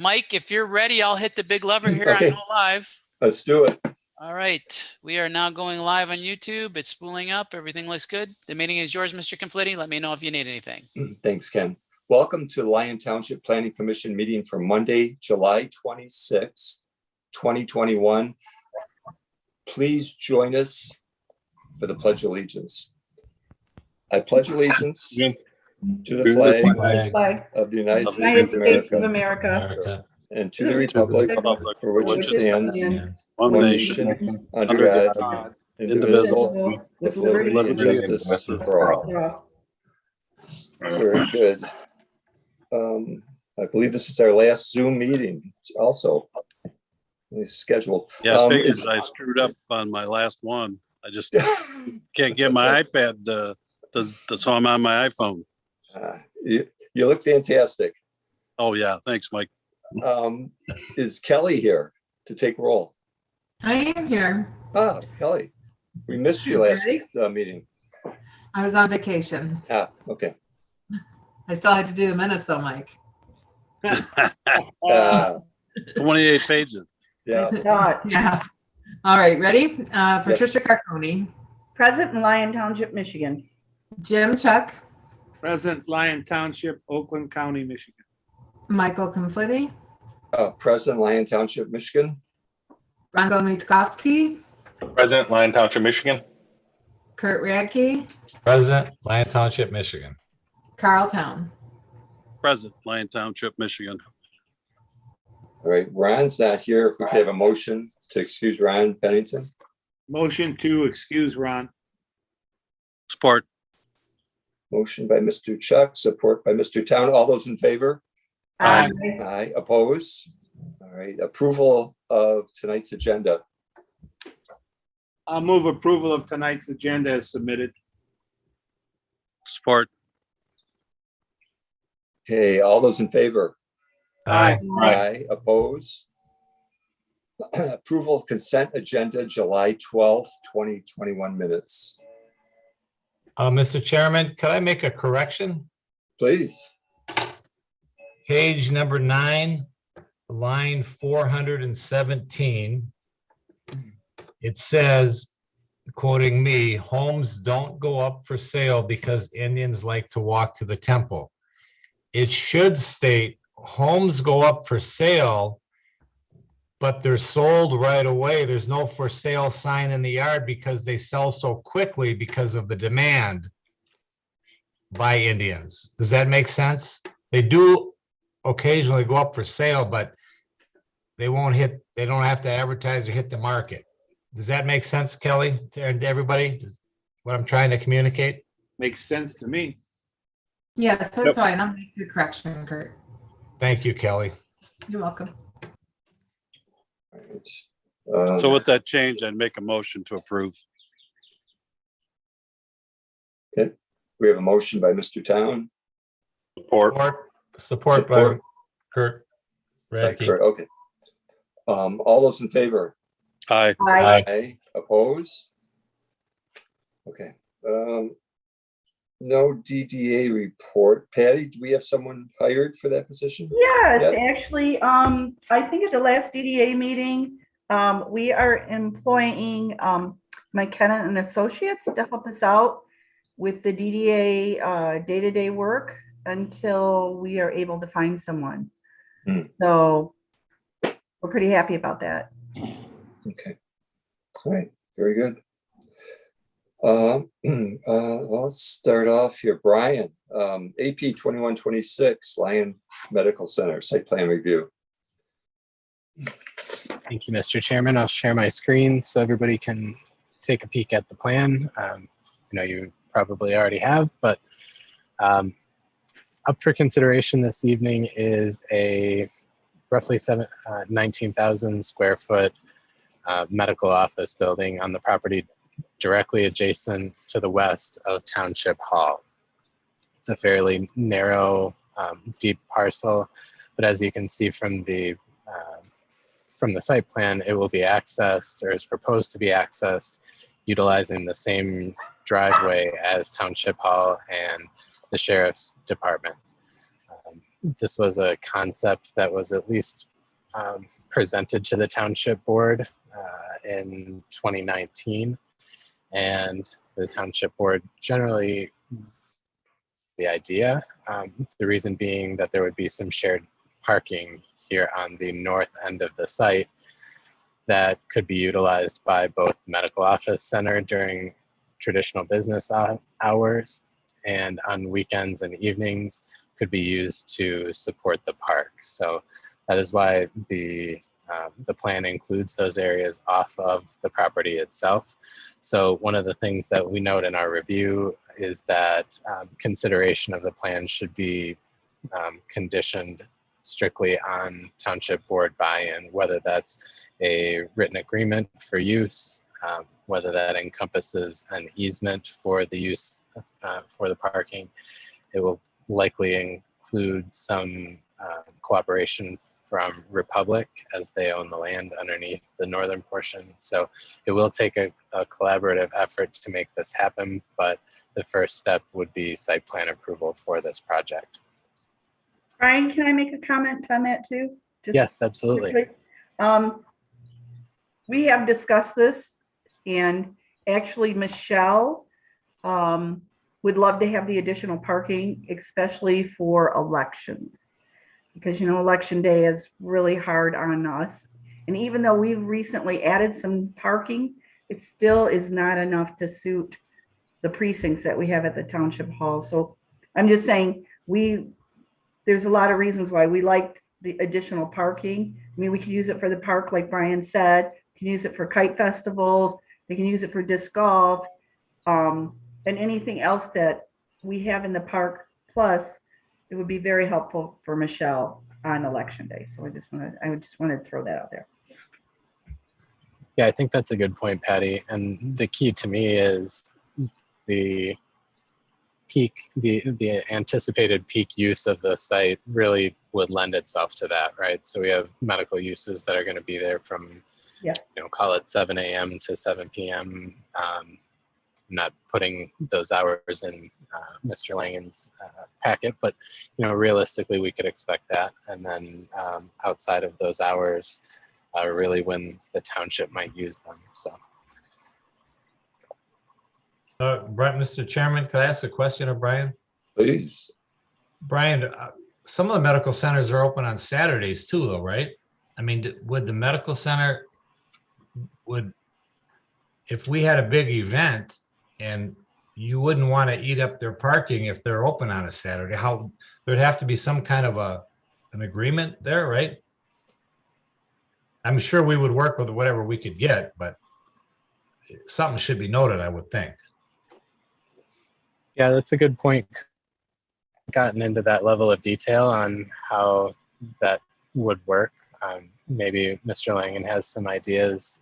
Mike, if you're ready, I'll hit the big lever here. Okay. I know live. Let's do it. All right. We are now going live on YouTube. It's spooling up. Everything looks good. The meeting is yours, Mr. Conflitti. Let me know if you need anything. Thanks, Ken. Welcome to Lyon Township Planning Commission meeting for Monday, July 26th, 2021. Please join us for the Pledge of Allegiance. I pledge allegiance to the flag of the United States of America and to the republic for which it stands, one nation, under God, indivisible, with liberty and justice for all. Very good. I believe this is our last Zoom meeting also. It's scheduled. Yeah, I screwed up on my last one. I just can't get my iPad, so I'm on my iPhone. You look fantastic. Oh yeah, thanks, Mike. Is Kelly here to take roll? I am here. Ah, Kelly, we missed you last meeting. I was on vacation. Okay. I still had to do the minutes though, Mike. 28 pages. Yeah. Yeah. All right, ready? Patricia Carconi. Present in Lyon Township, Michigan. Jim Chuck. Present, Lyon Township, Oakland County, Michigan. Michael Conflitti. Present, Lyon Township, Michigan. Rongo Mitkowski. Present, Lyon Township, Michigan. Kurt Radke. Present, Lyon Township, Michigan. Carl Town. Present, Lyon Township, Michigan. All right, Ron's not here. If we could have a motion to excuse Ron Pennington. Motion to excuse Ron. Support. Motion by Mr. Chuck, support by Mr. Town. All those in favor? Aye. Aye. Oppose? All right. Approval of tonight's agenda. I'll move approval of tonight's agenda as submitted. Support. Okay. All those in favor? Aye. Aye. Oppose? Approval of consent agenda, July 12th, 2021 minutes. Mr. Chairman, could I make a correction? Please. Page number 9, line 417. It says, quoting me, homes don't go up for sale because Indians like to walk to the temple. It should state homes go up for sale, but they're sold right away. There's no for sale sign in the yard because they sell so quickly because of the demand by Indians. Does that make sense? They do occasionally go up for sale, but they don't have to advertise or hit the market. Does that make sense, Kelly, to everybody? What I'm trying to communicate? Makes sense to me. Yes, that's fine. I'll make the correction, Kurt. Thank you, Kelly. You're welcome. All right. So with that change, I'd make a motion to approve. Okay. We have a motion by Mr. Town. Support by Kurt By Radke. Kurt. Okay. All those in favor? Aye. Aye. Oppose? Okay. No DDA report. Patty, do we have someone hired for that position? Yes, Yep. actually, I think at the last DDA meeting, we are employing McKenna and Associates to help us out with the DDA day-to-day work until we are able to find someone. So we're pretty happy about that. Okay. All right. Very good. Let's start off here. Brian, AP 2126, Lyon Medical Center, site plan review. Thank you, Mr. Chairman. I'll share my screen so everybody can take a peek at the plan. I know you probably already have, but up for consideration this evening is a roughly 19,000 square foot medical office building on the property directly adjacent to the west of Township Hall. It's a fairly narrow, deep parcel, but as you can see from the site plan, it will be accessed, or is proposed to be accessed, utilizing the same driveway as Township Hall and the Sheriff's Department. this was a concept that was at least presented to the township board in 2019, and the township board generally the idea. The reason being that there would be some shared parking here on the north end of the site that could be utilized by both the medical office center during traditional business hours, and on weekends and evenings could be used to support the park. So that is why the plan includes those areas off of the property itself. So one of the things that we note in our review is that consideration of the plan should be conditioned strictly on township board buy-in, whether that's a written agreement for use, whether that encompasses an easement for the use for the parking. It will likely include some cooperation from Republic, as they own the land underneath the northern portion. So it will take a collaborative effort to make this happen, but the first step would be site plan approval for this project. Brian, can I make a comment on that too? Just Yes, absolutely. quickly? We have discussed this, and actually Michelle would love to have the additional parking, especially for elections. Because, you know, election day is really hard on us. And even though we've recently added some parking, it still is not enough to suit the precincts that we have at the township hall. So I'm just saying, there's a lot of reasons why we like the additional parking. I mean, we can use it for the park, like Brian said, we can use it for kite festivals, they can use it for disc golf, and anything else that we have in the park. Plus, it would be very helpful for Michelle on election day. So I just wanted to throw that out there. Yeah, I think that's a good point, Patty. And the key to me is the peak, the anticipated peak use of the site really would lend itself to that, right? So we have medical uses that are going to be there from, Yeah. you know, call it 7 a.m. to 7 p.m. Not putting those hours in Mr. Langen's packet, but, you know, realistically we could expect that. And then outside of those hours, really when the township might use them. So. Mr. Chairman, could I ask a question of Brian? Please. Brian, some of the medical centers are open on Saturdays too, though, right? I mean, would the medical center, if we had a big event and you wouldn't want to eat up their parking if they're open on a Saturday, there'd have to be some kind of an agreement there, right? I'm sure we would work with whatever we could get, but something should be noted, I would think. Yeah, that's a good point. Gotten into that level of detail on how that would work. Maybe Mr. Langen has some ideas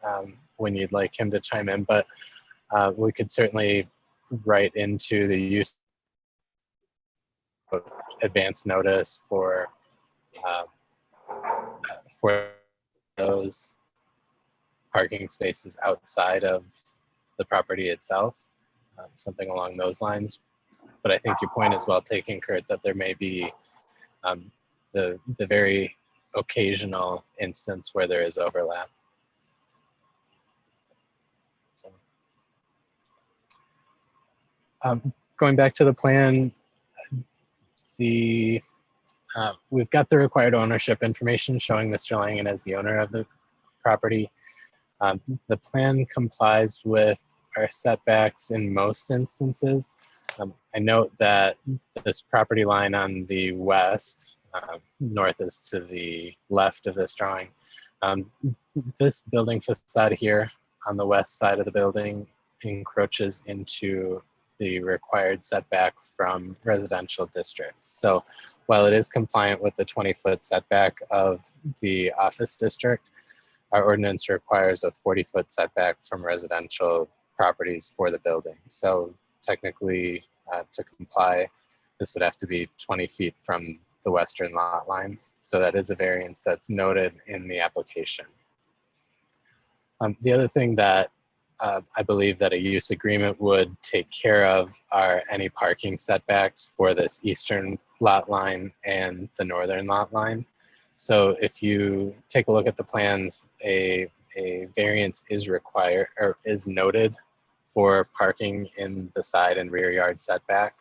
when you'd like him to chime in, but we could certainly write into the use of advance notice for those parking spaces outside of the property itself, something along those lines. But I think your point is well taken, Kurt, that there may be the very occasional instance where there is overlap. So, going back to the plan, we've got the required ownership information showing Mr. Langen as the owner of the property. The plan complies with our setbacks in most instances. I note that this property line on the west, north is to the left of this drawing. This building facade here on the west side of the building encroaches into the required setback from residential districts. So while it is compliant with the 20-foot setback of the office district, our ordinance requires a 40-foot setback from residential properties for the building. So technically, to comply, this would have to be 20 feet from the western lot line. So that is a variance that's noted in the application. The other thing that I believe that a use agreement would take care of any parking setbacks for this eastern lot line and the northern lot line. So if you take a look at the plans, a variance is required or is noted for parking in the side and rear yard setback.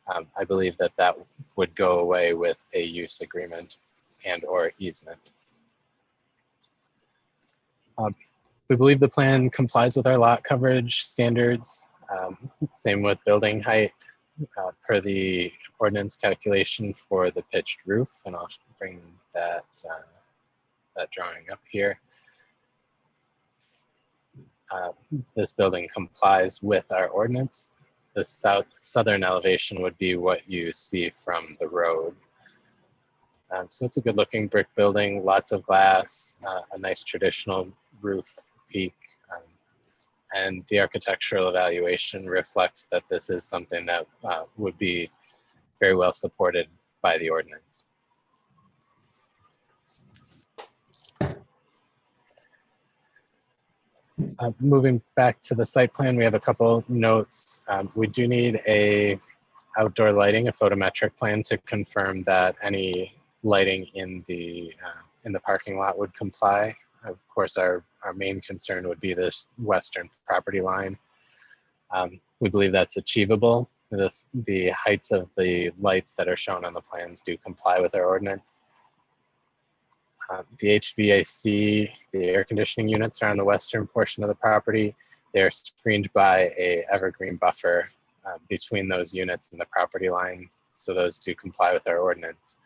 I believe that that would go away with a use agreement and or easement. We believe the plan complies with our lot coverage standards. Same with building height per the ordinance calculation for the pitched roof. And I'll bring that, that drawing up here. This building complies with our ordinance. The southern elevation would be what you see from the road. So it's a good looking brick building, lots of glass, a nice traditional roof peak. And the architectural evaluation reflects that this is something that would be very well supported by the ordinance. Moving back to the site plan, we have a couple notes. We do need a outdoor lighting, a photometric plan to confirm that any lighting in the parking lot would comply. Of course, our main concern would be this western property line. We believe that's achievable. The heights of the lights that are shown on the plans do comply with our ordinance. The HVAC, the air conditioning units are on the western portion of the property. They're screened by a evergreen buffer between those units and the property line. So those do comply with our ordinance.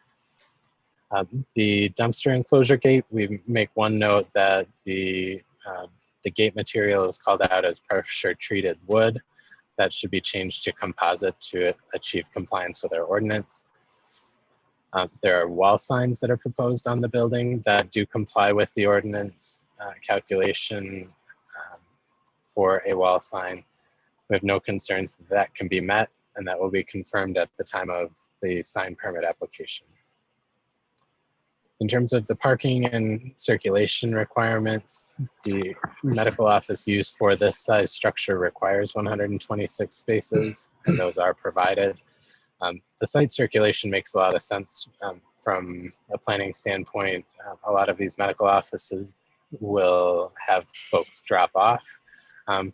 The dumpster enclosure gate, we make one note that the gate material is called out as pressure treated wood. That should be changed to composite to achieve compliance with our ordinance. There are wall signs that are proposed on the building that do comply with the ordinance calculation for a wall sign. We have no concerns that that can be met, and that will be confirmed at the time of the sign permit application. In terms of the parking and circulation requirements, the medical office use for this size structure requires 126 spaces, and those are provided. The site circulation makes a lot of sense from a planning standpoint. A lot of these medical offices will have folks drop off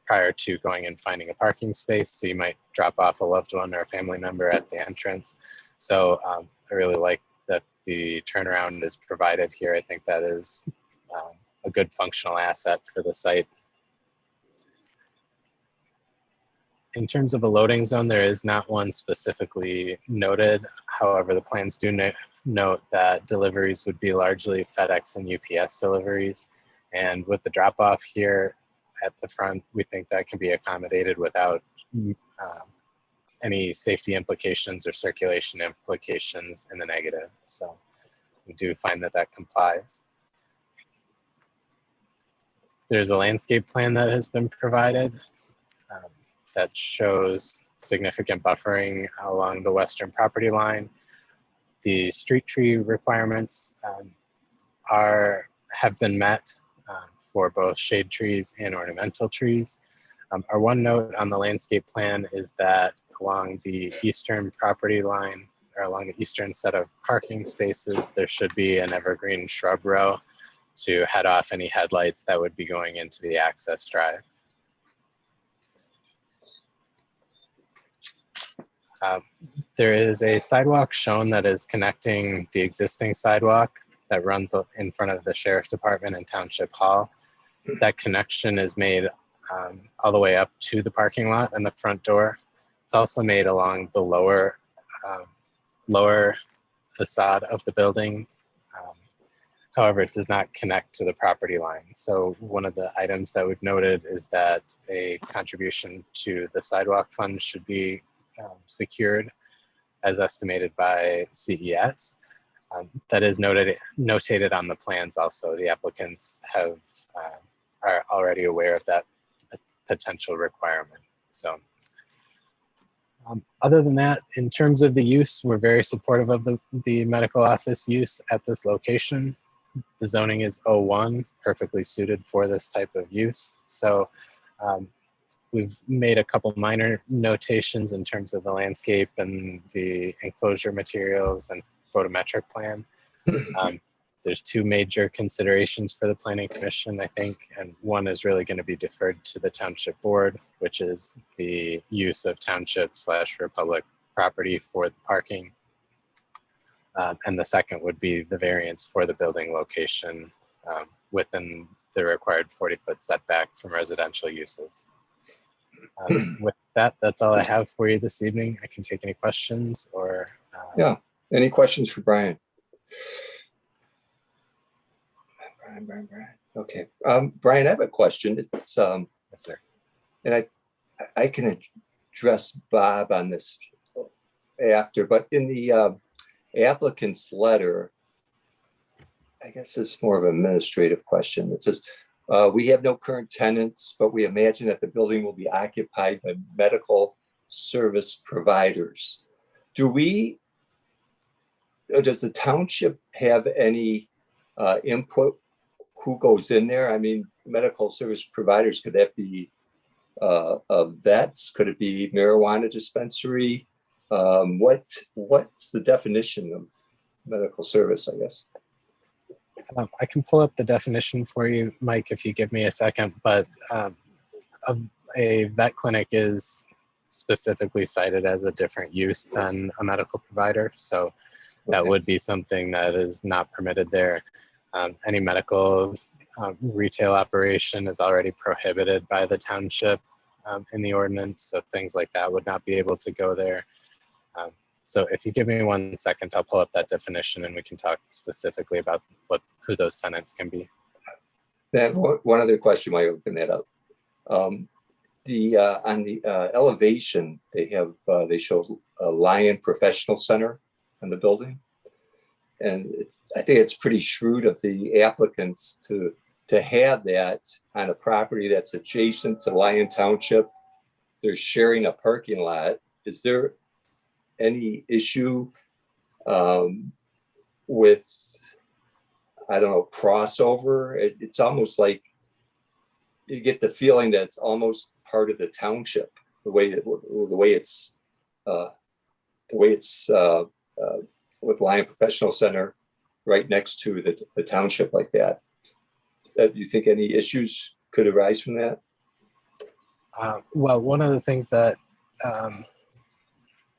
prior to going and finding a parking space. So you might drop off a loved one or a family member at the entrance. So I really like that the turnaround is provided here. I think that is a good functional asset for the site. In terms of a loading zone, there is not one specifically noted. However, the plans do note that deliveries would be largely FedEx and UPS deliveries. And with the drop off here at the front, we think that can be accommodated without any safety implications or circulation implications in the negative. So we do find that that complies. There's a landscape plan that has been provided that shows significant buffering along the western property line. The street tree requirements have been met for both shade trees and ornamental trees. Our one note on the landscape plan is that along the eastern property line, or along the eastern set of parking spaces, there should be an evergreen shrub row to head off any headlights that would be going into the access drive. There is a sidewalk shown that is connecting the existing sidewalk that runs in front of the Sheriff Department and Township Hall. That connection is made all the way up to the parking lot and the front door. It's also made along the lower facade of the building. However, it does not connect to the property line. So one of the items that we've noted is that a contribution to the sidewalk fund should be secured as estimated by CES. That is notated on the plans also. The applicants are already aware of that potential requirement. So other than that, in terms of the use, we're very supportive of the medical office use at this location. The zoning is O1, perfectly suited for this type of use. So We've made a couple minor notations in terms of the landscape and the enclosure materials and photometric plan. There's two major considerations for the Planning Commission, I think, and one is really going to be deferred to the Township Board, which is the use of township/republic property for the parking. And the second would be the variance for the building location within the required 40-foot setback from residential uses. With that, that's all I have for you this evening. I can take any questions or. Yeah, any questions for Brian? Brian. Okay, Brian, I have a question. It's Yes, sir. and I can address Bob on this after, but in the applicant's letter, I guess it's more of an administrative question. It says, we have no current tenants, but we imagine that the building will be occupied by medical service providers. Does the township have any input? Who goes in there? I mean, medical service providers, could that be vets? Could it be marijuana dispensary? What's the definition of medical service, I guess? I can pull up the definition for you, Mike, if you give me a second, but a vet clinic is specifically cited as a different use than a medical provider. So that would be something that is not permitted there. Any medical retail operation is already prohibited by the township in the ordinance. So things like that would not be able to go there. So if you give me 1 second, I'll pull up that definition and we can talk specifically about who those tenants can be. Then one other question while you open that up. On the elevation, they show a Lyon Professional Center in the building. And I think it's pretty shrewd of the applicants to have that on a property that's adjacent to Lyon Township. They're sharing a parking lot. Is there any issue with, I don't know, crossover? It's almost like you get the feeling that it's almost part of the township, the way it's with Lyon Professional Center right next to the township like that. Do you think any issues could arise from that? Well, one of the things that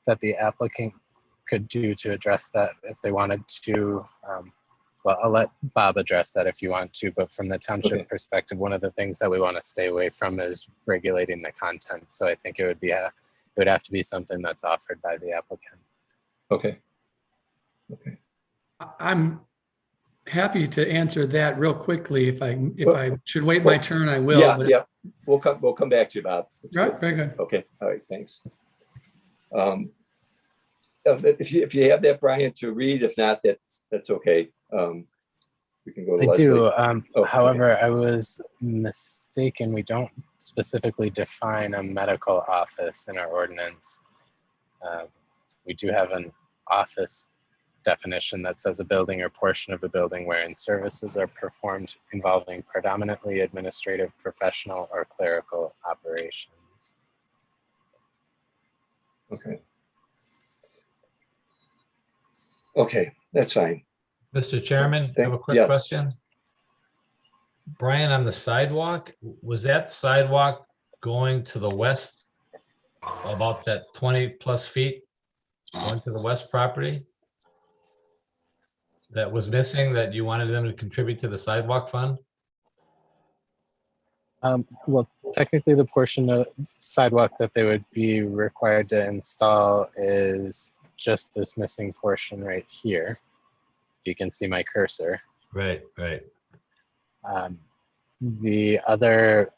that the applicant could do to address that if they wanted to, well, I'll let Bob address that if you want to, but from the township perspective, one of the things that we want to stay away from is regulating the content. So I think it would have to be something that's offered by the applicant. Okay. I'm happy to answer that real quickly. If I should wait my turn, I will. Yeah. We'll come back to you, Bob. Right, very good. Okay. All right. Thanks. If you have that, Brian, to read, if not, that's okay. We can go to Leslie. Do. However, I was mistaken. We don't specifically define a medical office in our ordinance. We do have an office definition that says a building or portion of a building wherein services are performed involving predominantly administrative, professional, or clerical operations. Okay, that's fine. Mr. Chairman, I have a quick question. Brian, on the sidewalk, was that sidewalk going to the west about that 20+ feet going to the west property that was missing, that you wanted them to contribute to the sidewalk fund? Well, technically the portion of sidewalk that they would be required to install is just this missing portion right here. If you can see my cursor. Right. The other,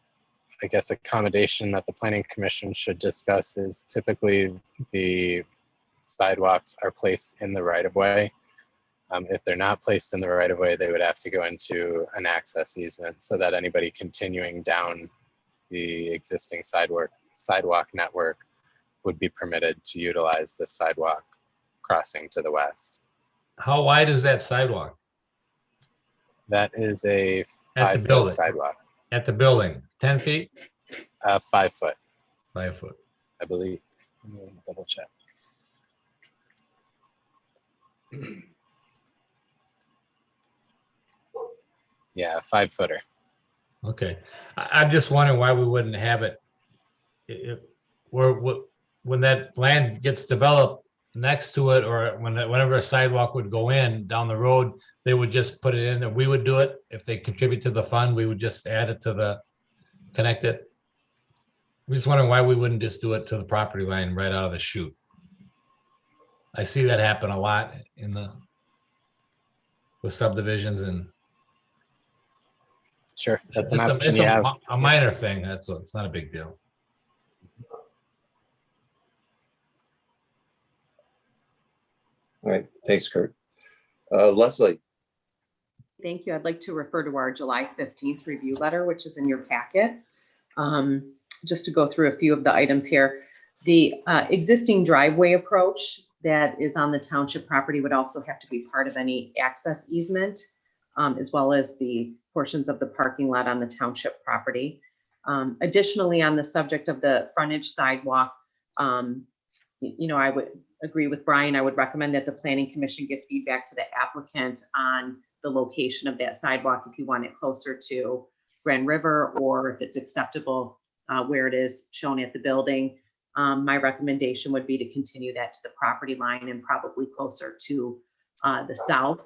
I guess, accommodation that the Planning Commission should discuss is typically the sidewalks are placed in the right-of-way. If they're not placed in the right-of-way, they would have to go into an access easement so that anybody continuing down the existing sidewalk network would be permitted to utilize the sidewalk crossing to the west. How wide is that sidewalk? That is a At the 5-foot building. sidewalk. At the building, 10 feet? 5 foot, 5 foot. I believe. Let me double check. Yeah, 5 footer. Okay. I'm just wondering why we wouldn't have it. When that land gets developed next to it, or whenever a sidewalk would go in down the road, they would just put it in there. We would do it. If they contribute to the fund, we would just add it to connect it. We're just wondering why we wouldn't just do it to the property line right out of the chute. I see that happen a lot with subdivisions, and Sure, that's an it's option you have. a minor thing. It's not a big deal. All right, thanks, Kurt. Leslie, Thank you. I'd like to refer to our July 15th review letter, which is in your packet. Just to go through a few of the items here. The existing driveway approach that is on the township property would also have to be part of any access easement, as well as the portions of the parking lot on the township property. Additionally, on the subject of the frontage sidewalk, I would agree with Brian. I would recommend that the Planning Commission give feedback to the applicant on the location of that sidewalk, if you want it closer to Grand River, or if it's acceptable where it is shown at the building. My recommendation would be to continue that to the property line and probably closer to the south,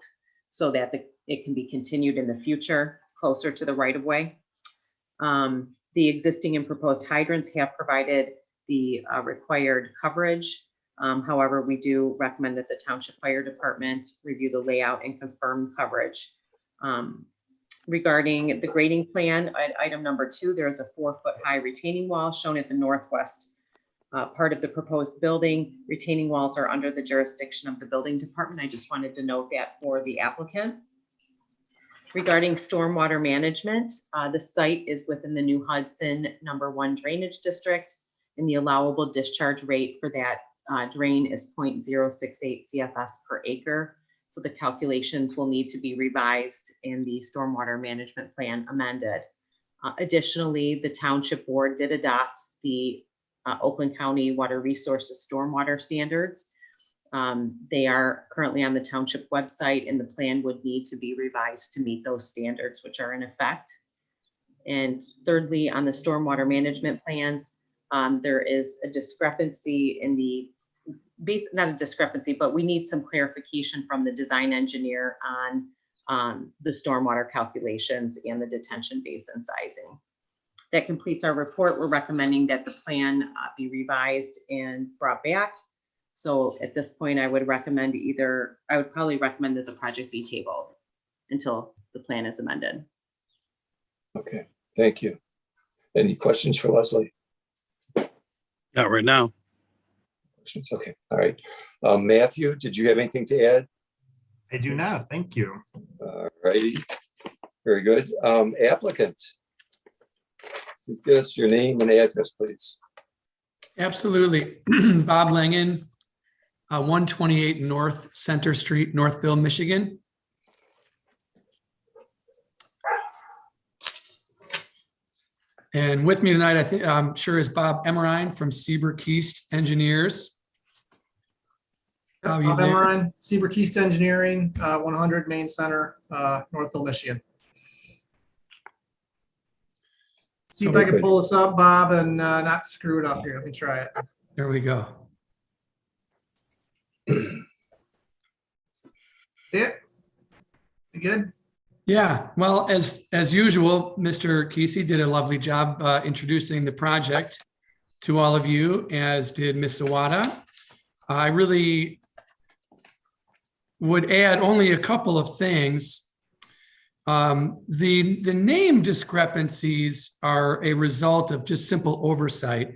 so that it can be continued in the future closer to the right of way. The existing and proposed hydrants have provided the required coverage. However, we do recommend that the Township Fire Department review the layout and confirm coverage. Regarding the grading plan, item number 2, there's a 4-foot high retaining wall shown at the northwest part of the proposed building. Retaining walls are under the jurisdiction of the building department. I just wanted to note that for the applicant. Regarding stormwater management, the site is within the New Hudson #1 drainage district, and the allowable discharge rate for that drain is 0.068 CFS per acre. So the calculations will need to be revised and the stormwater management plan amended. Additionally, the township board did adopt the Oakland County Water Resources Stormwater Standards. They are currently on the township website, and the plan would need to be revised to meet those standards, which are in effect. And thirdly, on the stormwater management plans, there is a discrepancy in the not a discrepancy, but we need some clarification from the design engineer on the stormwater calculations and the detention basin sizing. That completes our report. We're recommending that the plan be revised and brought back. So at this point, I would probably recommend that the project be tabled until the plan is amended. okay, thank you. Any questions for Leslie? Not right now. Questions? Okay, all right. Matthew, did you have anything to add? I do not. Thank you. All righty, very good. Applicant, please give us your name and address, please. Absolutely. Bob Langen, 128 North Center Street, Northville, Michigan. And with me tonight, I'm sure, is Bob Emmerine from Siebert Keast Engineers. Bob Emmerine, Siebert Keast Engineering, 100 Main Center, Northville, Michigan. See if I can pull this up, Bob, and not screw it up here. Let me try it. There we go. See it? You good? Yeah, well, as usual, Mr. Kesey did a lovely job introducing the project to all of you, as did Ms. Sawada. I really would add only a couple of things. The name discrepancies are a result of just simple oversight.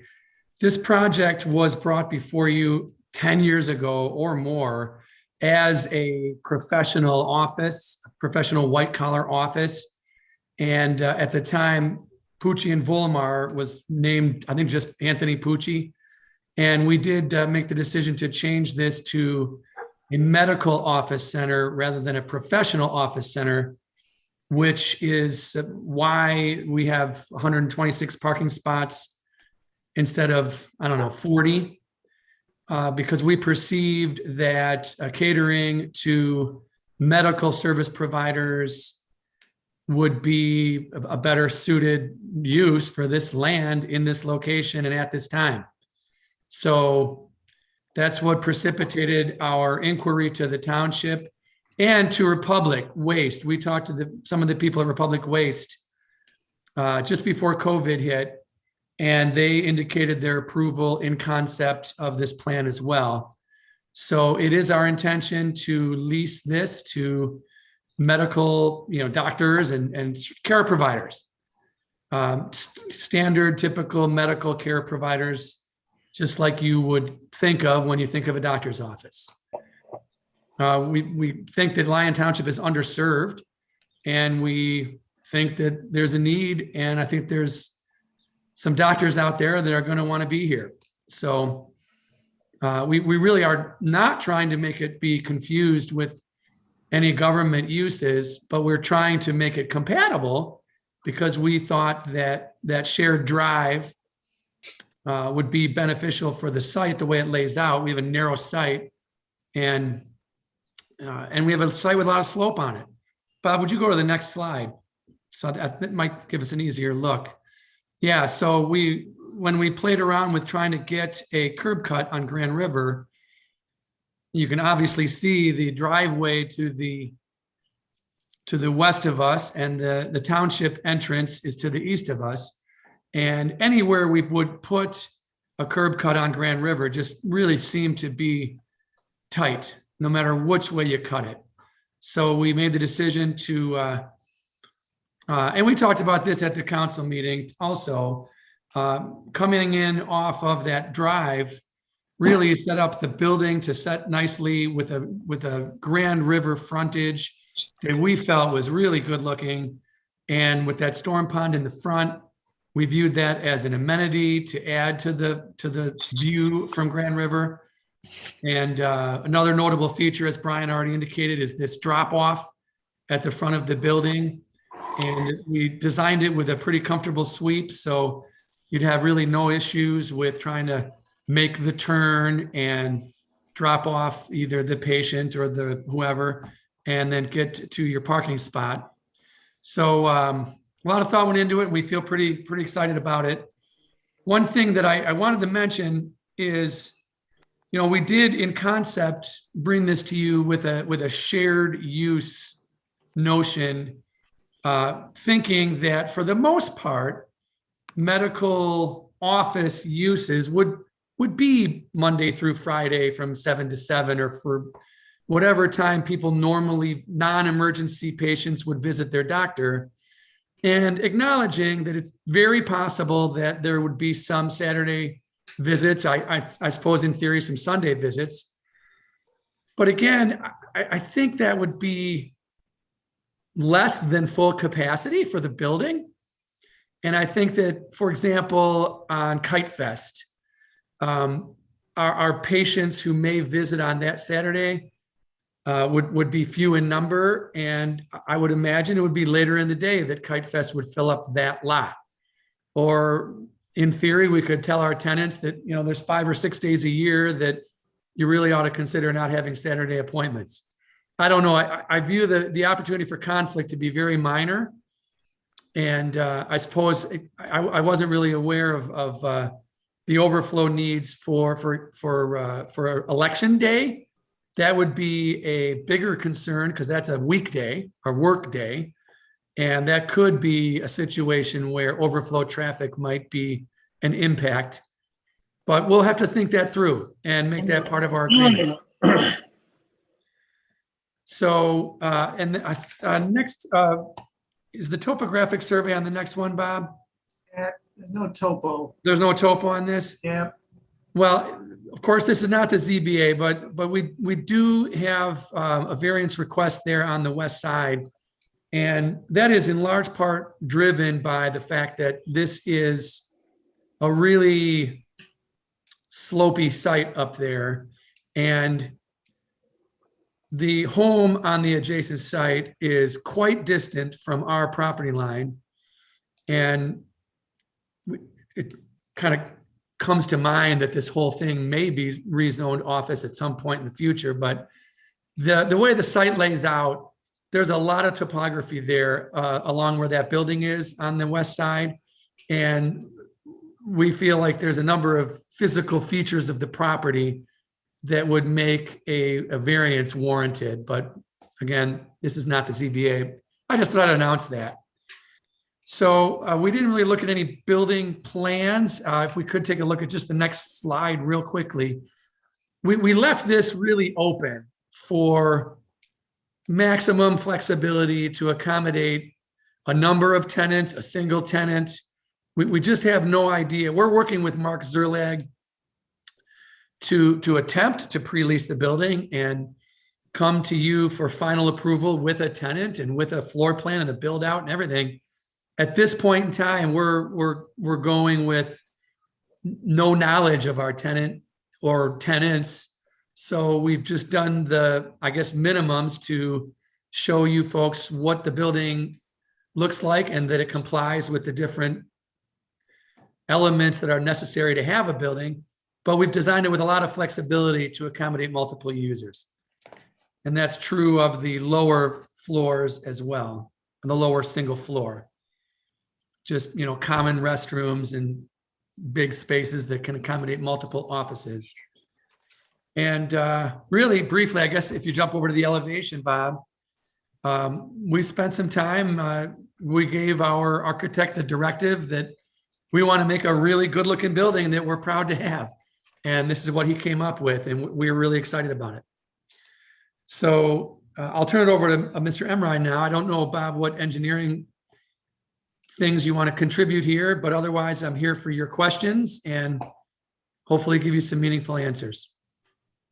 This project was brought before you 10 years ago or more as a professional office, professional white collar office. And at the time, Pucci and Volmar was named, I think, just Anthony Pucci. And we did make the decision to change this to a medical office center rather than a professional office center, which is why we have 126 parking spots instead of, I don't know, 40. Because we perceived that catering to medical service providers would be a better suited use for this land in this location and at this time. So that's what precipitated our inquiry to the township and to Republic Waste. We talked to some of the people at Republic Waste just before COVID hit, and they indicated their approval in concept of this plan as well. So it is our intention to lease this to medical, doctors and care providers, standard, typical medical care providers, just like you would think of when you think of a doctor's office. We think that Lyon Township is underserved, and we think that there's a need, and I think there's some doctors out there that are going to want to be here. So we really are not trying to make it be confused with any government uses, but we're trying to make it compatible because we thought that that shared drive would be beneficial for the site the way it lays out. We have a narrow site, and we have a site with a lot of slope on it. Bob, would you go to the next slide? So that might give us an easier look. Yeah, so when we played around with trying to get a curb cut on Grand River, you can obviously see the driveway to the west of us, and the township entrance is to the east of us. And anywhere we would put a curb cut on Grand River just really seemed to be tight, no matter which way you cut it. So we made the decision to, and we talked about this at the council meeting also, coming in off of that drive, really set up the building to set nicely with a Grand River frontage that we felt was really good looking. And with that storm pond in the front, we viewed that as an amenity to add to the view from Grand River. And another notable feature, as Brian already indicated, is this drop off at the front of the building. And we designed it with a pretty comfortable sweep, so you'd have really no issues with trying to make the turn and drop off either the patient or the whoever, and then get to your parking spot. So a lot of thought went into it, and we feel pretty excited about it. One thing that I wanted to mention is, we did in concept bring this to you with a shared use notion, thinking that for the most part, medical office uses would be Monday through Friday from 7 to 7, or for whatever time people normally, non-emergency patients, would visit their doctor, and acknowledging that it's very possible that there would be some Saturday visits, I suppose in theory some Sunday visits. But again, I think that would be less than full capacity for the building. And I think that, for example, on Kite Fest, our patients who may visit on that Saturday would be few in number. And I would imagine it would be later in the day that Kite Fest would fill up that lot. Or in theory, we could tell our tenants that, there's 5 or 6 days a year that you really ought to consider not having Saturday appointments. I don't know. I view the opportunity for conflict to be very minor. And I suppose I wasn't really aware of the overflow needs for election day. That would be a bigger concern because that's a weekday or work day. And that could be a situation where overflow traffic might be an impact. But we'll have to think that through and make that part of our agreement. So, next, is the topographic survey on the next one, Bob? Yeah, there's no topo. There's no topo on this? Yeah. Well, of course, this is not the ZBA, but we do have a variance request there on the west side. And that is in large part driven by the fact that this is a really slopey site up there. And the home on the adjacent site is quite distant from our property line. And it kind of comes to mind that this whole thing may be rezoned office at some point in the future, but the way the site lays out, there's a lot of topography there along where that building is on the west side. And we feel like there's a number of physical features of the property that would make a variance warranted. But again, this is not the ZBA. I just thought I'd announce that. So we didn't really look at any building plans. If we could take a look at just the next slide real quickly. We left this really open for maximum flexibility to accommodate a number of tenants, a single tenant. We just have no idea. We're working with Mark Zerlag to attempt to pre-lease the building and come to you for final approval with a tenant and with a floor plan and a build out and everything. At this point in time, we're going with no knowledge of our tenant or tenants. So we've just done the, I guess, minimums to show you folks what the building looks like and that it complies with the different elements that are necessary to have a building. But we've designed it with a lot of flexibility to accommodate multiple users. And that's true of the lower floors as well, and the lower single floor. Just, you know, common restrooms and big spaces that can accommodate multiple offices. And really briefly, I guess if you jump over to the elevation, Bob, we spent some time, we gave our architect the directive that we want to make a really good looking building that we're proud to have. And this is what he came up with, and we're really excited about it. So I'll turn it over to Mr. Emrine now. I don't know, Bob, what engineering things you want to contribute here, but otherwise I'm here for your questions and hopefully give you some meaningful answers.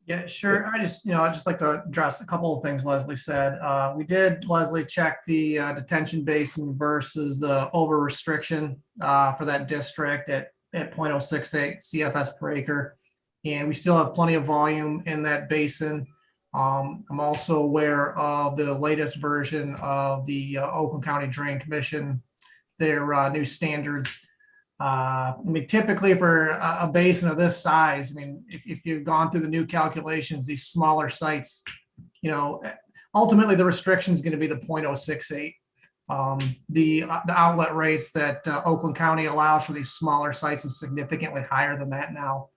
Yeah, sure. I'd just like to address a couple of things Leslie said. We did, Leslie, check the detention basin versus the over restriction for that district at 0.068 CFS per acre. And we still have plenty of volume in that basin. I'm also aware of the latest version of the Oakland County Drain Commission, their new standards. I mean, typically for a basin of this size, I mean, if you've gone through the new calculations, these smaller sites, you know, ultimately the restriction is going to be the 0.068. The outlet rates that Oakland County allows for these smaller sites is significantly higher than that now.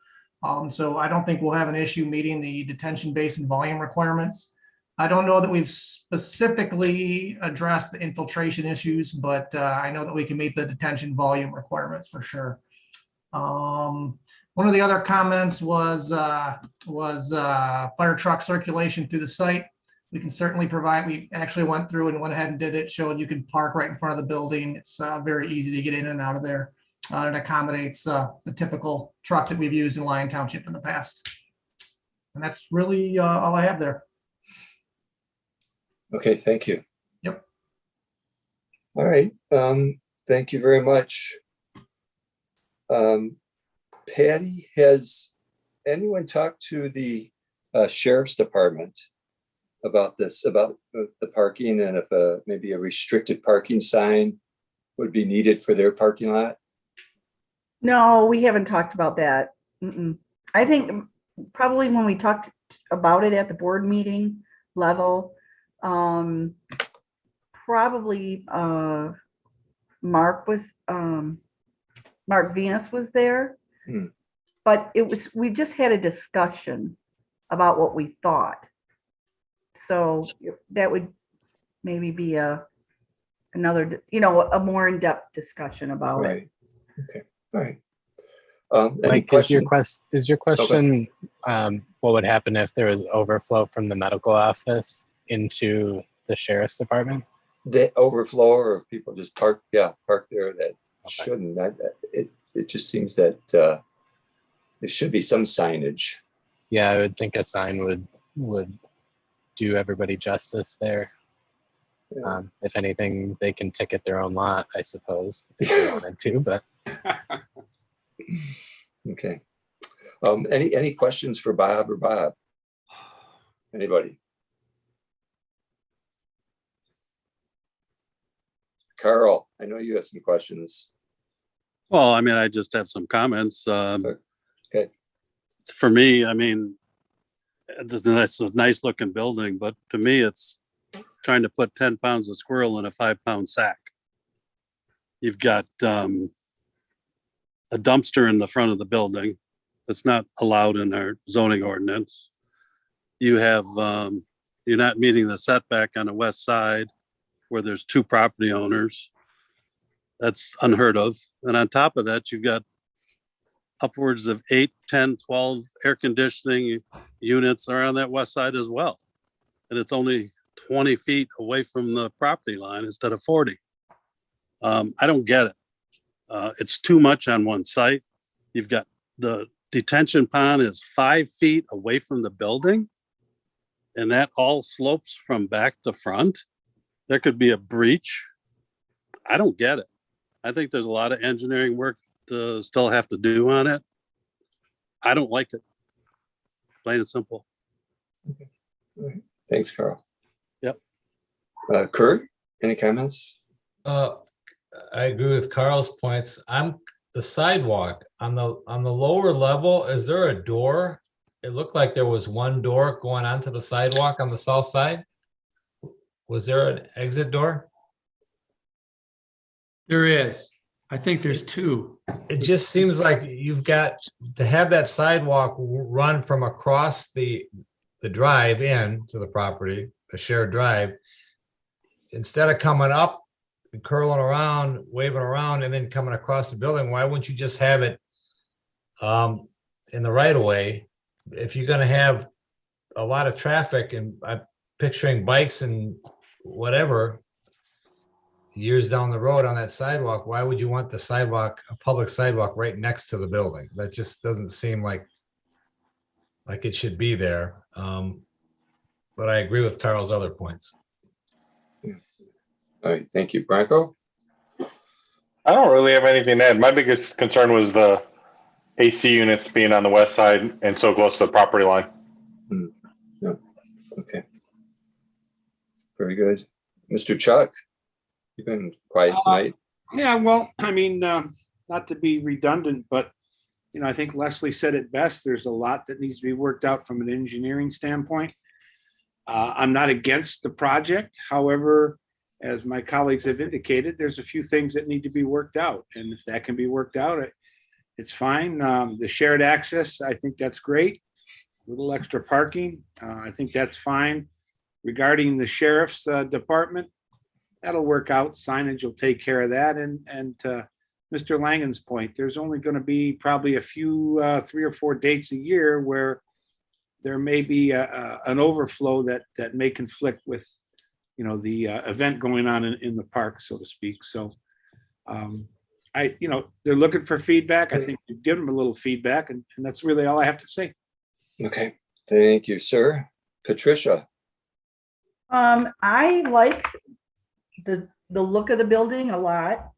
So I don't think we'll have an issue meeting the detention basin volume requirements. I don't know that we've specifically addressed the infiltration issues, but I know that we can meet the detention volume requirements for sure. One of the other comments was fire truck circulation through the site. We can certainly provide, we actually went through and went ahead and did it, showed you can park right in front of the building. It's very easy to get in and out of there. It accommodates the typical truck that we've used in Lyon Township in the past. And that's really all I have there. Okay, thank you. Yep. All right, thank you very much. Patty, has anyone talked to the Sheriff's Department about this, about the parking, and if maybe a restricted parking sign would be needed for their parking lot? No, we haven't talked about that. I think probably when we talked about it at the board meeting level, probably Mark Venus was there, but we just had a discussion about what we thought. So that would maybe be another, a more in-depth discussion about it. Okay. All right. Like, is your question, what would happen if there was overflow from the medical office into the Sheriff's Department? The overflow, or if people just park there that shouldn't. It just seems that there should be some signage. Yeah, I would think a sign would do everybody justice there. Yeah. If anything, they can ticket their own lot, I suppose, if they wanted to, but. Okay. Any questions for Bob or Bob? Anybody? Carl, I know you have some questions. Well, I mean, I just have some comments. Okay. For me, I mean, it's a nice looking building, but to me, it's trying to put 10 pounds of squirrel in a 5-pound sack. You've got a dumpster in the front of the building that's not allowed in our zoning ordinance. You have, you're not meeting the setback on the west side where there's 2 property owners. That's unheard of. And on top of that, you've got upwards of 8, 10, 12 air conditioning units are on that west side as well. And it's only 20 feet away from the property line instead of 40. I don't get it. It's too much on one site. You've got the detention pond is 5 feet away from the building, and that all slopes from back to front. There could be a breach. I don't get it. I think there's a lot of engineering work to still have to do on it. I don't like it. Plain and simple. Okay. All right. Thanks, Carl. Yep. Kurt, any comments? I agree with Carl's points. The sidewalk on the lower level, is there a door? It looked like there was one door going onto the sidewalk on the south side. Was there an exit door? There is. I think there's 2. It just seems like you've got to have that sidewalk run from across the drive in to the property, the shared drive, instead of coming up and curling around, waving around, and then coming across the building. Why wouldn't you just have it in the right of way? If you're going to have a lot of traffic, and I'm picturing bikes and whatever years down the road on that sidewalk, why would you want the sidewalk, a public sidewalk, right next to the building? That just doesn't seem like it should be there. But I agree with Carl's other points. All right, thank you. Branko? I don't really have anything to add. My biggest concern was the AC units being on the west side and so close to the property line. Yeah. Okay. Very good. Mr. Chuck, you've been quiet tonight. Yeah, well, I mean, not to be redundant, but, you know, I think Leslie said it best. There's a lot that needs to be worked out from an engineering standpoint. I'm not against the project. However, as my colleagues have indicated, there's a few things that need to be worked out. And if that can be worked out, it's fine. The shared access, I think that's great. A little extra parking, I think that's fine. Regarding the sheriff's department, that'll work out. Signage will take care of that. And to Mr. Langen's point, there's only going to be probably a few 3 or 4 dates a year where there may be an overflow that may conflict with, you know, the event going on in the park, so to speak. So they're looking for feedback. I think you give them a little feedback, and that's really all I have to say. Okay, thank you, sir. Patricia? I like the look of the building a lot.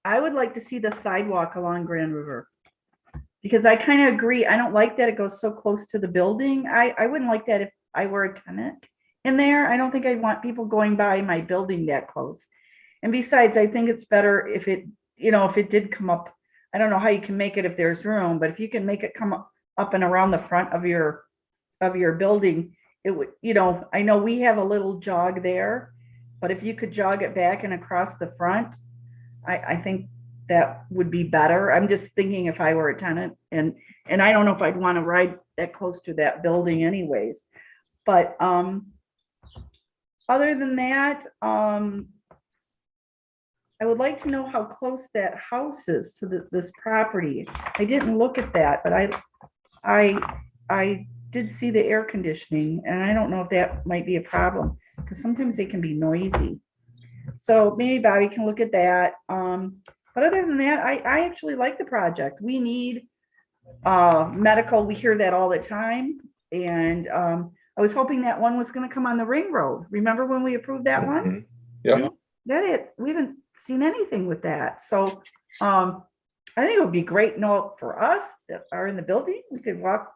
I would like to see the sidewalk along Grand River, because I kind of agree. I don't like that it goes so close to the building. I wouldn't like that if I were a tenant in there. I don't think I'd want people going by my building that close. And besides, I think it's better if it did come up. I don't know how you can make it if there's room, but if you can make it come up and around the front of your building, it would, I know we have a little jog there, but if you could jog it back and across the front, I think that would be better. I'm just thinking if I were a tenant, and I don't know if I'd want to ride that close to that building anyways. But other than that, I would like to know how close that house is to this property. I didn't look at that, but I did see the air conditioning, and I don't know if that might be a problem, because sometimes they can be noisy. So maybe Bobby can look at that. But other than that, I actually like the project. We need medical. We hear that all the time. And I was hoping that one was going to come on the ring road. Remember when we approved that one? Yeah. We haven't seen anything with that. So I think it would be great for us that are in the building. We could walk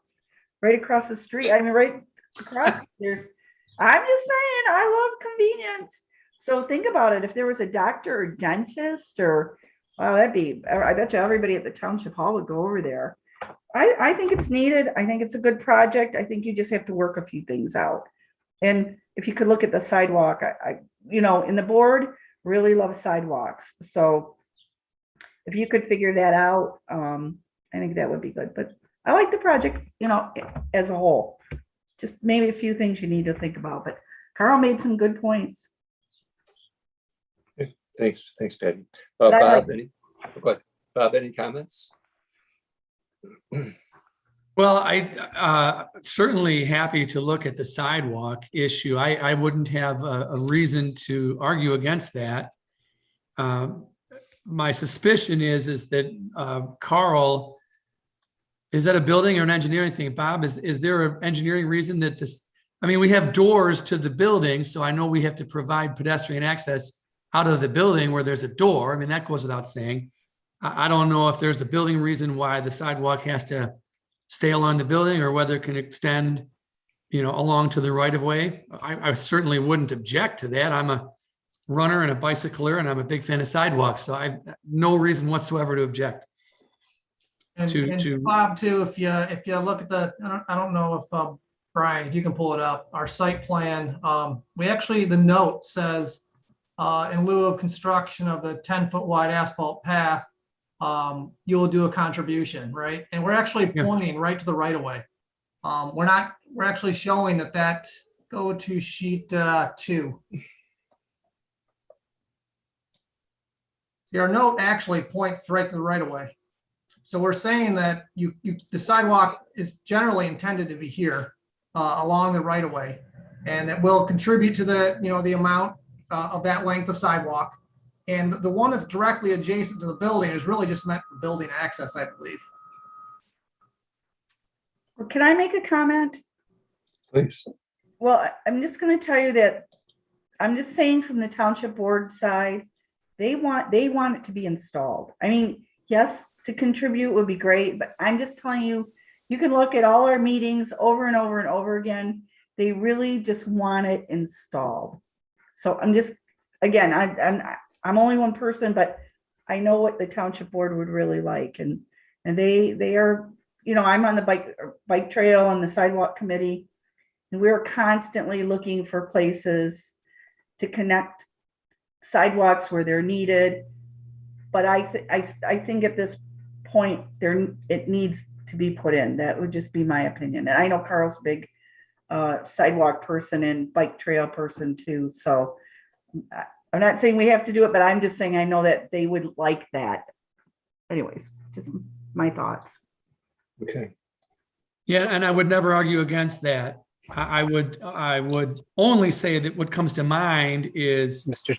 right across the street. I mean, right across. I'm just saying, I love convenience. So think about it. If there was a doctor or dentist or, well, I bet you everybody at the township hall would go over there. I think it's needed. I think it's a good project. I think you just have to work a few things out. And if you could look at the sidewalk, in the board really love sidewalks. So if you could figure that out, I think that would be good. But I like the project, as a whole. Just maybe a few things you need to think about, but Carl made some good points. Thanks, Patty. But I Bob, like- go ahead. Bob, any comments? Well, I certainly happy to look at the sidewalk issue. I wouldn't have a reason to argue against that. My suspicion is that Carl, is that a building or an engineering thing? Bob, is there an engineering reason that this? I mean, we have doors to the building, so I know we have to provide pedestrian access out of the building where there's a door. I mean, that goes without saying. I don't know if there's a building reason why the sidewalk has to stay along the building or whether it can extend, along to the right of way. I certainly wouldn't object to that. I'm a runner and a bicycler, and I'm a big fan of sidewalks, so I have no reason whatsoever to object. And Bob, too, if you look at I don't know if Brian, if you can pull it up, our site plan, the note says, in lieu of construction of the 10-foot wide asphalt path, you'll do a contribution, right? And we're actually pointing right to the right of way. We're actually showing that go to sheet 2. See, our note actually points right to the right of way. So we're saying that the sidewalk is generally intended to be here along the right of way, and that will contribute to the amount of that length of sidewalk. And the one that's directly adjacent to the building is really just meant for building access, I believe. Well, can I make a comment? Please. Well, I'm just going to tell you that I'm just saying from the township board side, they want it to be installed. I mean, yes, to contribute would be great, but I'm just telling you, you can look at all our meetings over and over and over again. They really just want it installed. So I'm just, again, I'm only one person, but I know what the township board would really like. And they are, I'm on the bike trail and the sidewalk committee, and we're constantly looking for places to connect sidewalks where they're needed. But I think at this point it needs to be put in. That would just be my opinion. And I know Carl's big sidewalk person and bike trail person too. So I'm not saying we have to do it, but I'm just saying I know that they would like that. Anyways, just my thoughts. Okay. Yeah, and I would never argue against that. I would only say that what comes to mind is Mr.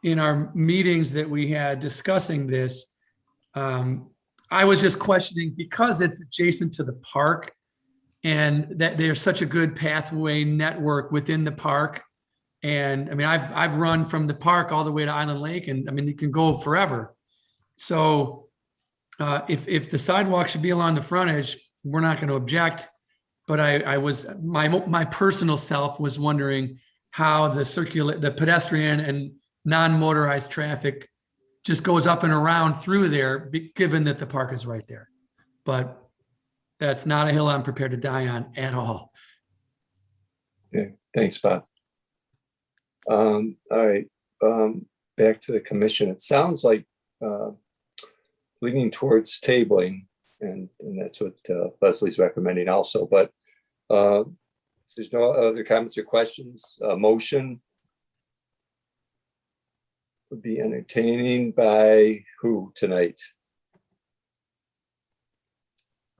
in our meetings that we had discussing this, I was just questioning because it's adjacent to the park and that there's such a good pathway network within the park. And I mean, I've run from the park all the way to Island Lake, and I mean, you can go forever. So if the sidewalk should be along the frontage, we're not going to object. But my personal self was wondering how the pedestrian and non-motorized traffic just goes up and around through there, given that the park is right there. But that's not a hill I'm prepared to die on at all. Okay, thanks, Bob. All right, back to the commission. It sounds like leaning towards tabling, and that's what Leslie's recommending also. But if there's no other comments or questions, motion would be entertaining by who tonight?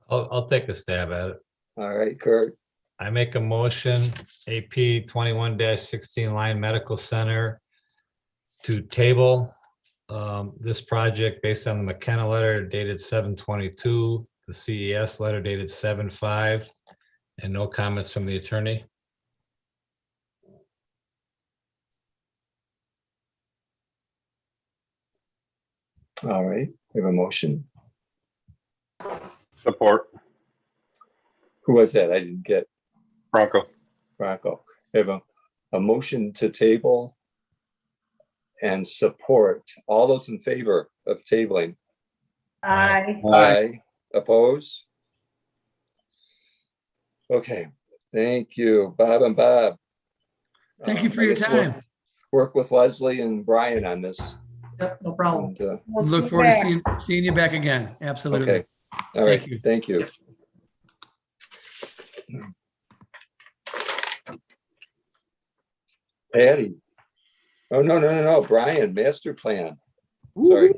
I'll take a stab at it. All right, Kurt. I make a motion, AP 21-16 Lyon Medical Center, to table this project based on the McKenna letter dated 7/22, the CES letter dated 7/5, and no comments from the attorney. All right, we have a motion. Support. Who was that? I didn't get. Bronco. Bronco. We have a motion to table and support. All those in favor of tabling? Aye. Aye. Oppose? Okay, thank you, Bob and Bob. Thank you for I your guess we'll time. Work with Leslie and Brian on this. Yep, no problem. And, We'll see Look you forward to back. seeing you back again. Absolutely. okay, all right, Thank you. thank you. Patty. Oh, no, Brian, master plan. Sorry.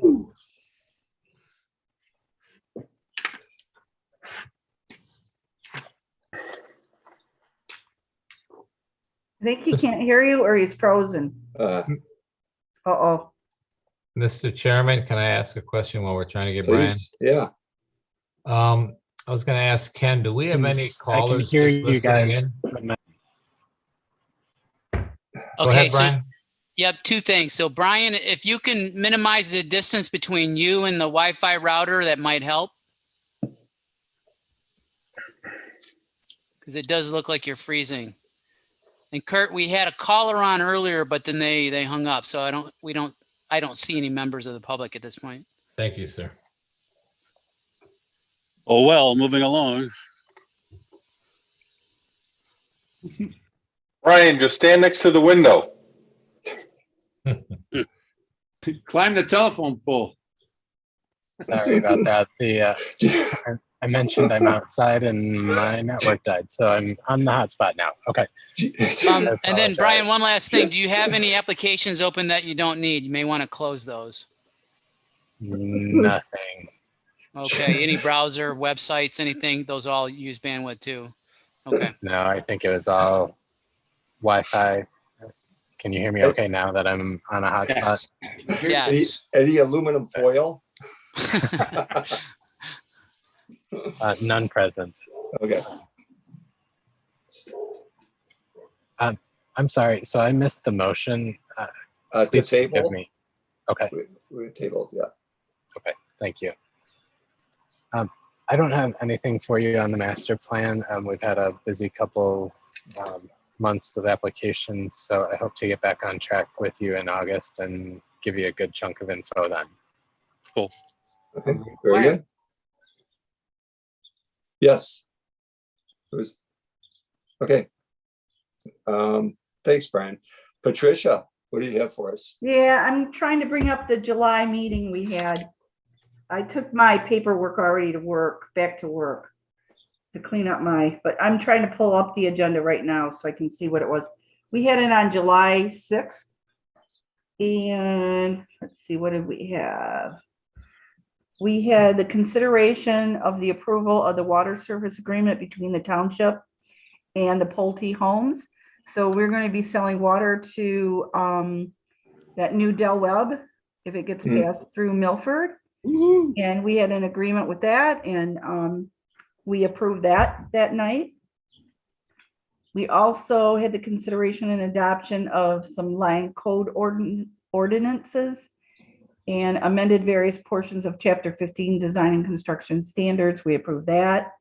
I think he can't hear you or he's frozen. Uh-oh. Mr. Chairman, can I ask a question while we're trying to get Brian? Please, yeah. I was gonna ask Ken, do we have any I can callers hear just you listening guys. in? but not- Go Okay, ahead, so Brian. yep, two things. So Brian, if you can minimize the distance between you and the Wi-Fi router, that might help. Because it does look like you're freezing. And Kurt, we had a caller on earlier, but then they hung up. So I don't see any members of the public at this point. Thank you, sir. Oh, well, moving along. Brian, just stand next to the window. Climb the telephone pole. Sorry about that. I mentioned I'm outside and my network died, so I'm on the hotspot now. Okay. And then Brian, one last thing. Do you have any applications open that you don't need? You may want to close those. Nothing. Okay. Any browser, websites, anything? Those all use bandwidth too. Okay. No, I think it was all Wi-Fi. Can you hear me okay now that I'm on a hotspot? Yes. Any aluminum foil? None present. Okay. I'm sorry. So I missed the motion. To Please forgive table? me. Okay. We tabled, yeah. Okay. Thank you. I don't have anything for you on the master plan. We've had a busy couple months of applications, so I hope to get back on track with you in August and give you a good chunk of info then. Cool. Okay, very good. Yes. Okay. Thanks, Brian. Patricia, what do you have for us? Yeah, I'm trying to bring up the July meeting we had. I took my paperwork already to work, back to work to clean up but I'm trying to pull up the agenda right now so I can see what it was. We had it on July 6th. And let's see, what did we have? We had the consideration of the approval of the water service agreement between the township and the Pulte Homes. So we're going to be selling water to that new Del Webb if it gets passed through Milford. And we had an agreement with that, and we approved that night. We also had the consideration and adoption of some Lyon code ordinances and amended various portions of Chapter 15 Design and Construction Standards. We approved that.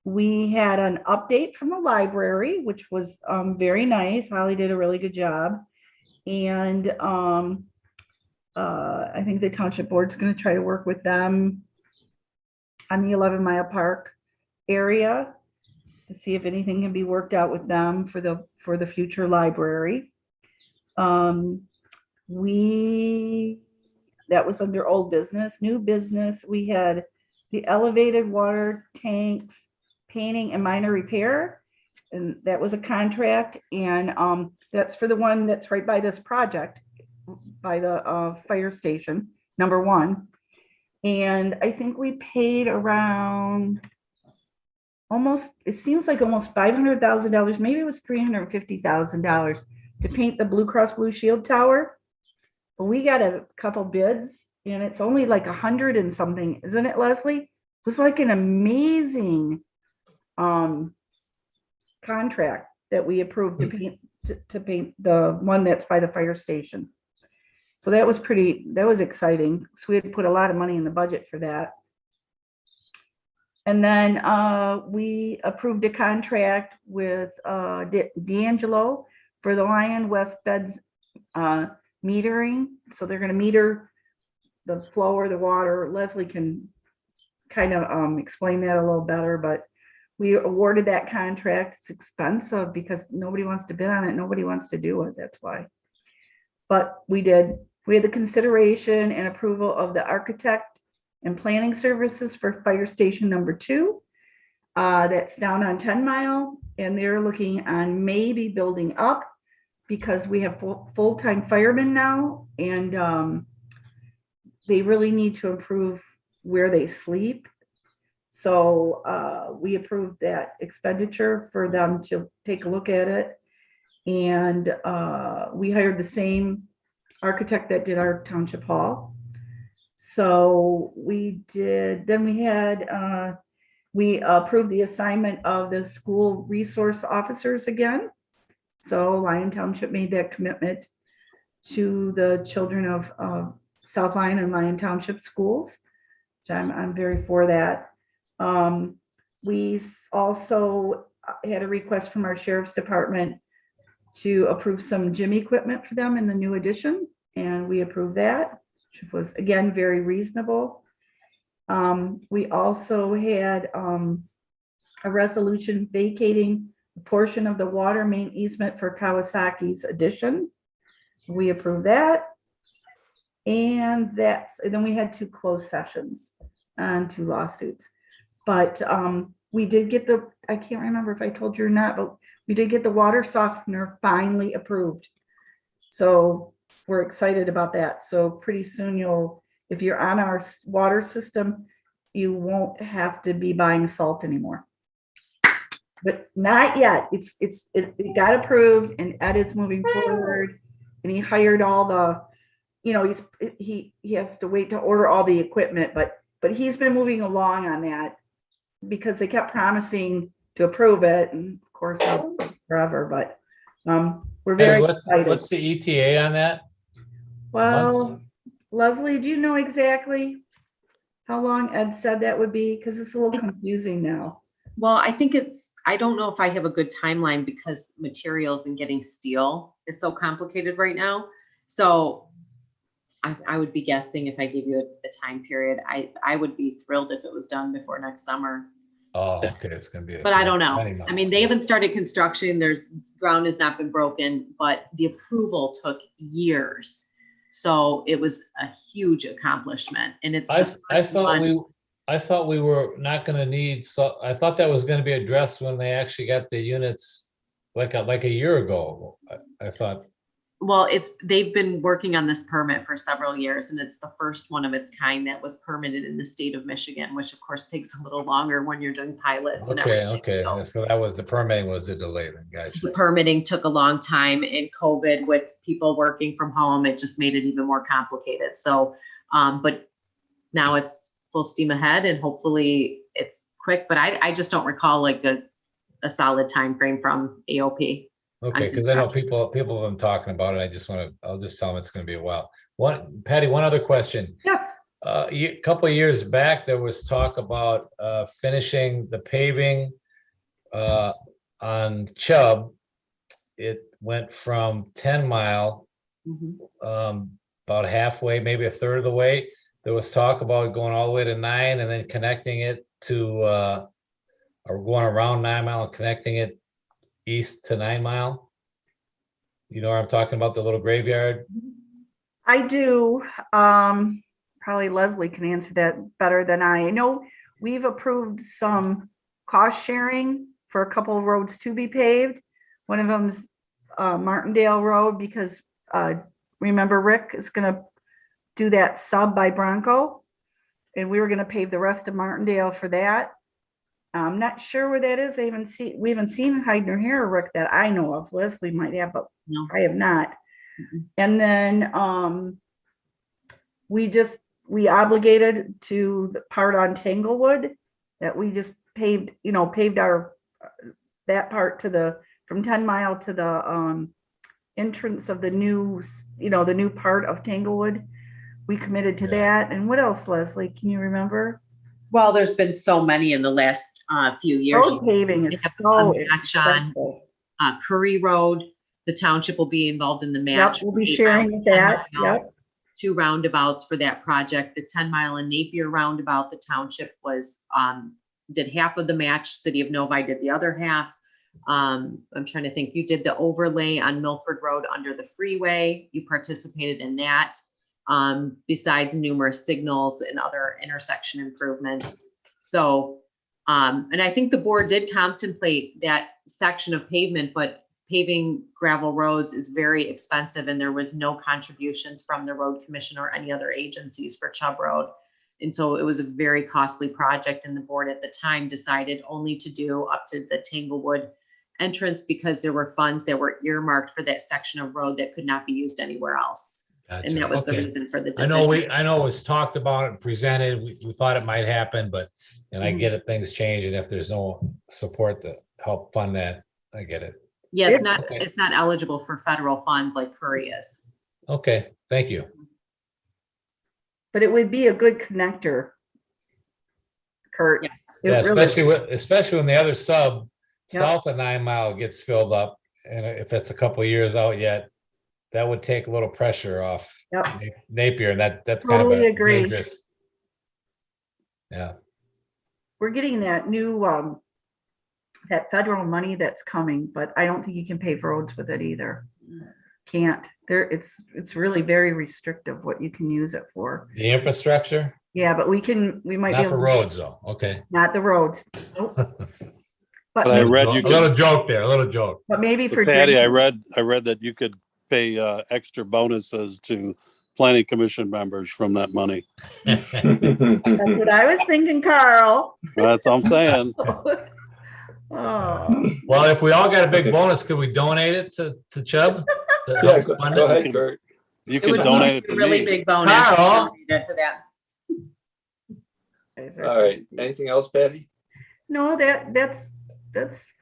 We had an update from the library, which was very nice. Holly did a really good job. And I think the township board's going to try to work with them on the 11 Mile Park area to see if anything can be worked out with them for the future library. That was under old business. New business, we had the elevated water tanks painting and minor repair, and that was a contract, and that's for the one that's right by this project, by the fire station, number 1. And I think we paid around it seems like almost $500,000, maybe it was $350,000 to paint the Blue Cross Blue Shield Tower. But we got a couple bids and it's only like 100 and something, isn't it, Leslie? It was like an amazing contract that we approved to paint the one that's by the fire station. So that was exciting. So we had to put a lot of money in the budget for that. And then we approved a contract with D'Angelo for the Lyon West Beds metering. So they're gonna meter the flow or the water. Leslie can kind of explain that a little better, but we awarded that contract. It's expensive because nobody wants to bid on it. Nobody wants to do it. That's why. But we did. We had the consideration and approval of the architect and planning services for fire station number 2. That's down on 10 Mile, and they're looking on maybe building up because we have full-time firemen now, and they really need to improve where they sleep. So we approved that expenditure for them to take a look at it. And we hired the same architect that did our township hall. So we did, then we approved the assignment of the school resource officers again. So Lyon Township made that commitment to the children of South Lyon and Lyon Township schools. Which I'm very for that. We also had a request from our sheriff's department to approve some gym equipment for them in the new addition, and we approved that, which was again very reasonable. We also had a resolution vacating a portion of the water main easement for Kawasaki's addition. We approved that. And then we had 2 closed sessions and 2 lawsuits. But we did get I can't remember if I told you or not, but we did get the water softener finally approved. So we're excited about that. So pretty soon if you're on our water system, you won't have to be buying salt anymore. But not yet. It got approved, and Ed is moving forward, and he hired all the, he has to wait to order all the equipment, but he's been moving along on that because they kept promising to approve it, and of course forever, but we're very excited. What's the ETA on that? Well, Leslie, do you know exactly how long Ed said that would be? Because it's a little confusing now. Well, I think I don't know if I have a good timeline because materials and getting steel is so complicated right now. So I would be guessing if I give you a time period, I would be thrilled if it was done before next summer. Oh, okay, it's gonna be. But I don't know. many months. I mean, they haven't started construction. Ground has not been broken, but the approval took years. So it was a huge accomplishment, and it's I the first one. thought we were not gonna need, so I thought that was gonna be addressed when they actually got the units like a year ago. I thought. Well, they've been working on this permit for several years, and it's the first one of its kind that was permitted in the state of Michigan, which of course takes a little longer when you're doing pilots and everything. Okay, so that was the permitting was a delay then, guys. The permitting took a long time, in COVID with people working from home, it just made it even more complicated. So, but now it's full steam ahead, and hopefully it's quick, but I just don't recall like a solid time frame from AOP. Okay, because I know people have been talking about it. I'll just tell them it's gonna be a while. Patty, one other question. Yes. A couple of years back, there was talk about finishing the paving on Chubb. It went from 10 Mile, about halfway, maybe a third of the way. There was talk about going all the way to 9 and then connecting it to, or going around 9 Mile and connecting it east to 9 Mile. You know what I'm talking about, the little graveyard? I do. Probably Leslie can answer that better than I know. We've approved some cost sharing for a couple of roads to be paved. One of them's Martindale Road, because remember Rick is gonna do that sub by Bronco, and we were gonna pave the rest of Martindale for that. I'm not sure where that is. We haven't seen Hyde nor here, Rick, that I know of. Leslie might have, but No. I have not. And then we obligated to the part on Tanglewood that we just paved our that part from 10 Mile to the entrance of the new part of Tanglewood. We committed to that. And what else, Leslie? Can you remember? Well, there's been so many in the last few years. Road paving is so expensive. Curry Road, The township will be involved in the Yep, match. we'll be 8 sharing miles, that. 10 miles, Yep. 2 roundabouts for that project. The 10-mile and Napier roundabout, the township was, did half of the match. City of Novi did the other half. I'm trying to think, you did the overlay on Milford Road under the freeway. You participated in that. Besides numerous signals and other intersection improvements. So, and I think the board did contemplate that section of pavement, but paving gravel roads is very expensive and there was no contributions from the road commission or any other agencies for Chubb Road. And so it was a very costly project and the board at the time decided only to do up to the Tanglewood entrance because there were funds that were earmarked for that section of road that could not be used anywhere else. And Gotcha. that was the Okay. reason for the I decision. know it was talked about and presented. We thought it might happen, but, and I get it, things change, and if there's no support to help fund that, I get it. Yeah, it's not, Okay. it's not eligible for federal funds like Curry is. Okay, thank you. But it would be a good connector, Kurt. Yes. It Yeah, really- especially when the other sub Yep. south of 9 Mile gets filled up, and if it's a couple of years out yet, that would take a little pressure off Yep. Napier, and that's kind of Totally a agree. dangerous. Yeah, We're getting that new, that federal money that's coming, but I don't think you can pave roads with it either. Can't. It's really very restrictive what you can use it for. the infrastructure, Yeah, but we might be not able for to- roads though, okay. Not the roads. Nope. But But I maybe- read A you little could, joke there, a little joke. but maybe for. Patty, I drinking- read that you could pay extra bonuses to planning commission members from that money. That's what I was thinking, Carl. That's all I'm saying. Oh, Well, if we all got a big bonus, could we donate it to Chubb? To Yeah, help go fund go it? ahead, Kurt. You It can would donate it be a to really me. big bonus. Carl? To that. All right. Anything else, Patty? no, that's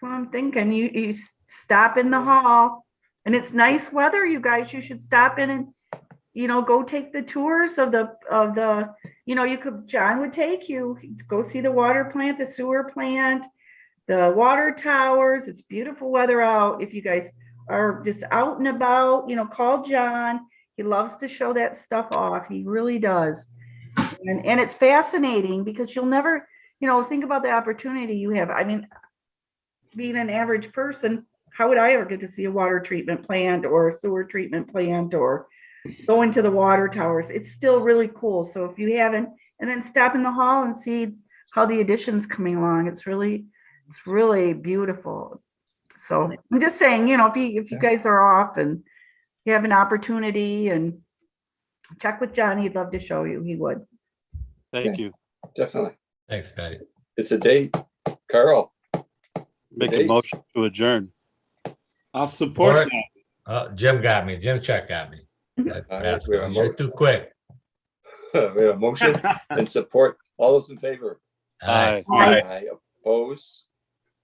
what I'm thinking. You stop in the hall and it's nice weather, you guys. You should stop in and, go take the tours of the, John would take you, go see the water plant, the sewer plant, the water towers. It's beautiful weather out. If you guys are just out and about, call John. He loves to show that stuff off. He really does. And it's fascinating because you'll never, think about the opportunity you have. I mean, being an average person, how would I ever get to see a water treatment plant or a sewer treatment plant or go into the water towers? It's still really cool. So if you haven't, and then stop in the hall and see how the addition's coming along. It's really beautiful. So I'm just saying, if you guys are off and you have an opportunity, and check with John, he'd love to show you. He would. Thank you. Definitely. Thanks, Patty. It's a date. Carl. Make a date. motion to adjourn. I'll support Alright. that. Jim got me. Jim Check got me. right, we have a You're too quick. We have a motion and support. All those in favor? Aye. Aye. Oppose?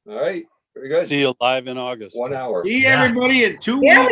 All right. Very good. See you live in August. 1 hour. See Yeah. everybody in 2 Yeah, weeks. we